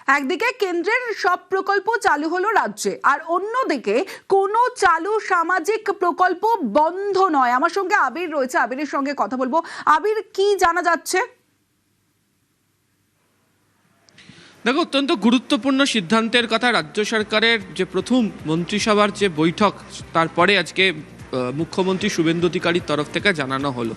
একদিকে কেন্দ্রের সব প্রকল্প চালু হলো রাজ্যে, আর অন্যদিকে কোনো চালু সামাজিক প্রকল্প বন্ধ নয়। আমার সঙ্গে আবির রয়েছে, আবিরের সঙ্গে কথা বলবো। আবির, কি জানা যাচ্ছে? দেখো, অত্যন্ত গুরুত্বপূর্ণ সিদ্ধান্তের কথা রাজ্য সরকারের যে প্রথম মন্ত্রিসভার যে বৈঠক, তারপরে আজকে মুখ্যমন্ত্রী শুভেন্দু অধিকারীর তরফ থেকে জানানো হলো।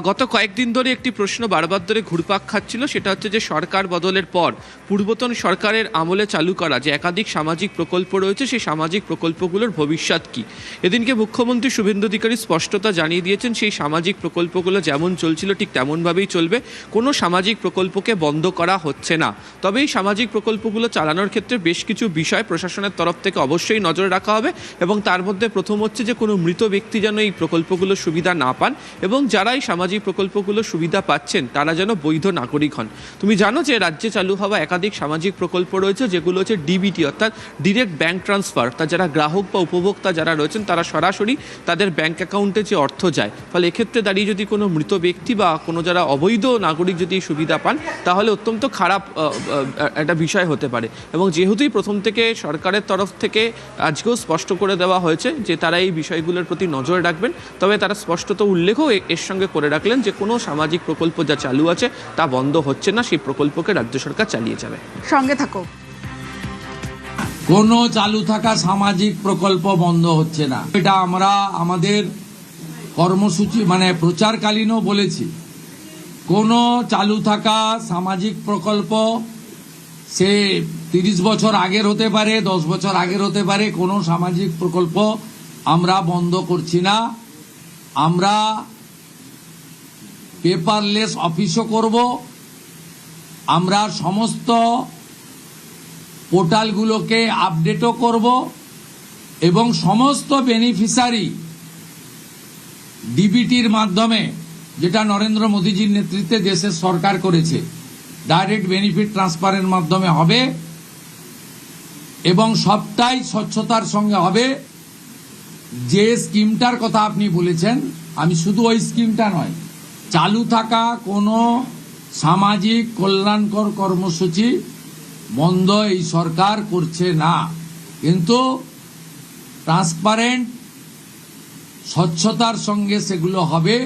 গত কয়েকদিন ধরে একটি প্রশ্ন বারবার ধরে ঘুরপাক খাচ্ছিল, সেটা হচ্ছে যে সরকার বদলের পর পূর্বতন সরকারের আমলে চালু করা যে একাধিক সামাজিক প্রকল্প রয়েছে, সেই সামাজিক প্রকল্পগুলোর ভবিষ্যৎ কী। এদিনকে মুখ্যমন্ত্রী শুভেন্দু অধিকারী স্পষ্টতা জানিয়ে দিয়েছেন, সেই সামাজিক প্রকল্পগুলো যেমন চলছিল ঠিক তেমনভাবেই চলবে, কোনো সামাজিক প্রকল্পকে বন্ধ করা হচ্ছে না। তবে এই সামাজিক প্রকল্পগুলো চালানোর ক্ষেত্রে বেশ কিছু বিষয় প্রশাসনের তরফ থেকে অবশ্যই নজর রাখা হবে, এবং তার মধ্যে প্রথম হচ্ছে যে কোনো মৃত ব্যক্তি যেন এই প্রকল্পগুলো সুবিধা না পান, এবং যারা এই সামাজিক প্রকল্পগুলো সুবিধা পাচ্ছেন তারা যেন বৈধ নাগরিক হন। তুমি জানো যে রাজ্যে চালু হওয়া একাধিক সামাজিক প্রকল্প রয়েছে, যেগুলো হচ্ছে ডিবিটি অর্থাৎ ডিরেক্ট ব্যাংক ট্রান্সফার। অর্থাৎ যারা গ্রাহক বা উপভোক্তা যারা রয়েছেন তারা সরাসরি তাদের ব্যাংক অ্যাকাউন্টে যে অর্থ যায়, ফলে এক্ষেত্রে দাঁড়িয়ে যদি কোনো মৃত ব্যক্তি বা কোনো যারা অবৈধ নাগরিক যদি এই সুবিধা পান, তাহলে অত্যন্ত খারাপ একটা বিষয় হতে পারে। এবং যেহেতুই প্রথম থেকে সরকারের তরফ থেকে আজকেও স্পষ্ট করে দেওয়া হয়েছে যে তারা এই বিষয়গুলোর প্রতি নজর রাখবেন, তবে তারা স্পষ্টত উল্লেখও এর সঙ্গে করে রাখলেন যে কোনো সামাজিক প্রকল্প যা চালু আছে তা বন্ধ হচ্ছে না, সেই প্রকল্পকে রাজ্য সরকার চালিয়ে যাবে। সঙ্গে থাকো। কোনো চালু থাকা সামাজিক প্রকল্প বন্ধ হচ্ছে না, এটা আমরা আমাদের কর্মসূচি প্রচারকালীনও বলেছি। কোনো চালু থাকা সামাজিক প্রকল্প সে 30 বছর আগের হতে পারে, 10 বছর আগের হতে পারে, কোনো সামাজিক প্রকল্প আমরা বন্ধ করছি না। আমরা পেপারলেস অফিসও করব, আমরা সমস্ত পোর্টালগুলোকে আপডেটও করব, এবং সমস্ত বেনিফিশিয়ারি ডিবিটির মাধ্যমে, যেটা নরেন্দ্র মোদীজির নেতৃত্বে দেশের সরকার করেছে, ডাইরেক্ট বেনিফিট ট্রান্সফারের মাধ্যমে হবে, এবং সবটাই স্বচ্ছতার সঙ্গে হবে। যে স্কিমটার কথা আপনি বলেছেন, আমি শুধু ওই স্কিমটা নয়, চালু থাকা কোনো সামাজিক কল্যাণকর কর্মসূচি বন্ধ এই সরকার করছে না, কিন্তু ট্রান্সপারেন্ট স্বচ্ছতার সঙ্গে সেগুলো হবে।